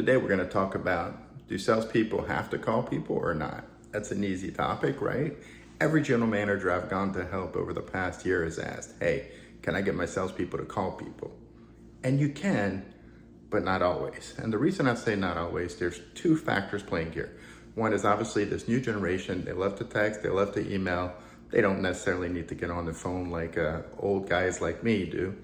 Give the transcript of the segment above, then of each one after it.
Today we're going to talk about, do salespeople have to call people or not? That's an easy topic, right? Every general manager I've gone to help over the past year has asked, hey, can I get my salespeople to call people? And you can, but not always. And the reason I say not always, there's two factors playing here. One is obviously this new generation, they love to text, they love to email. They don't necessarily need to get on the phone like old guys like me do.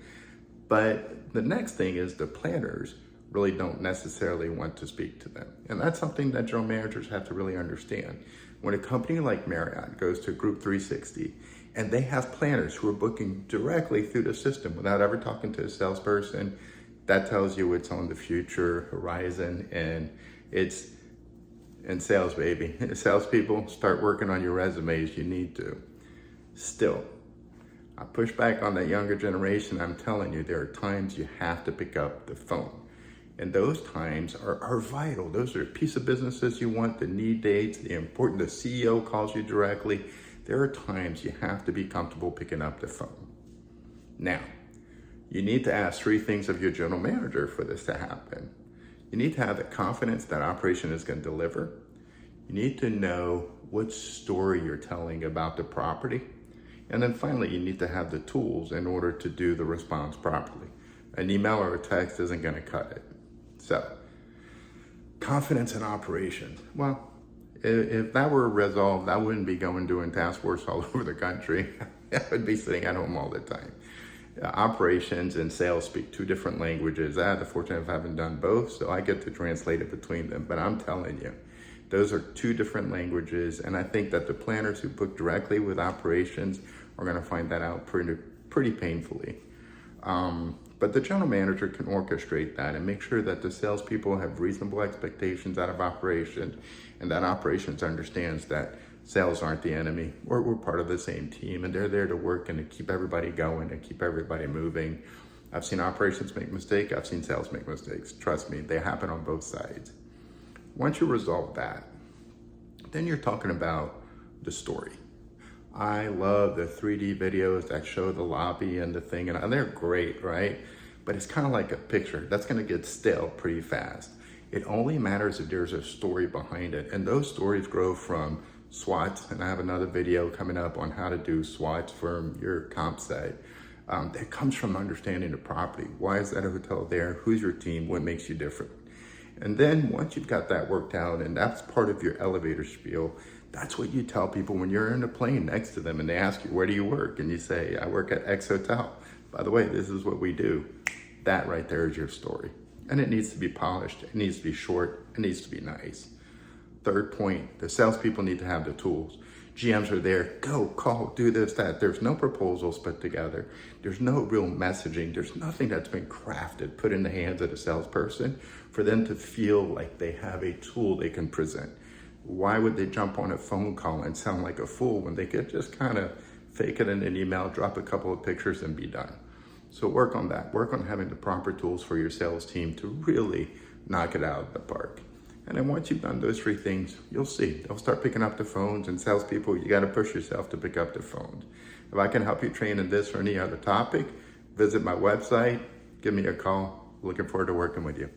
But the next thing is the planners really don't necessarily want to speak to them. And that's something that general managers have to really understand. When a company like Marriott goes to Group 360 and they have planners who are booking directly through the system without ever talking to a salesperson, that tells you it's on the future horizon, and it's in sales, baby. Salespeople, start working on your resumes. You need to. Still, I push back on that younger generation. I'm telling you, there are times you have to pick up the phone. And those times are vital. Those are a piece of businesses you want, the need dates, the CEO calls you directly. There are times you have to be comfortable picking up the phone. Now, you need to ask three things of your general manager for this to happen. You need to have the confidence that operation is going to deliver. You need to know what story you're telling about the property. And then finally, you need to have the tools in order to do the response properly. An email or a text isn't going to cut it. So, confidence in operations. Well, if that were resolved, I wouldn't be doing task force all over the country. I would be sitting at home all the time. Operations and sales speak two different languages. I had the fortune of having done both, so I get to translate it between them. But I'm telling you, those are two different languages, and I think that the planners who book directly with operations are going to find that out pretty painfully. But the general manager can orchestrate that and make sure that the salespeople have reasonable expectations out of operations, and that operations understands that sales aren't the enemy. We're part of the same team, and they're there to work and to keep everybody going and keep everybody moving. I've seen operations make mistakes. I've seen sales make mistakes. Trust me, they happen on both sides. Once you resolve that, then you're talking about the story. I love the 3D videos that show the lobby and the thing, and they're great, right? But it's kind of like a picture. That's going to get stale pretty fast. It only matters if there's a story behind it, and those stories grow from SWOTs, and I have another video coming up on how to do SWOTs from your comp site. That comes from understanding the property. Why is that a hotel there? Who's your team? What makes you different? And then once you've got that worked out, and that's part of your elevator spiel, that's what you tell people when you're in a plane next to them and they ask you, where do you work? And you say, I work at X Hotel. By the way, this is what we do. That right there is your story. And it needs to be polished. It needs to be short. It needs to be nice. Third point, the salespeople need to have the tools. GMs are there, go, call, do this, that. There's no proposals put together. There's no real messaging. There's nothing that's been crafted, put in the hands of the salesperson for them to feel like they have a tool they can present. Why would they jump on a phone call and sound like a fool when they could just kind of fake it in an email, drop a couple of pictures and be done? So work on that. Work on having the proper tools for your sales team to really knock it out of the park. And then once you've done those three things, you'll see. They'll start picking up the phones, and salespeople, you got to push yourself to pick up the phones. If I can help you train in this or any other topic, visit my website, give me a call. Looking forward to working with you.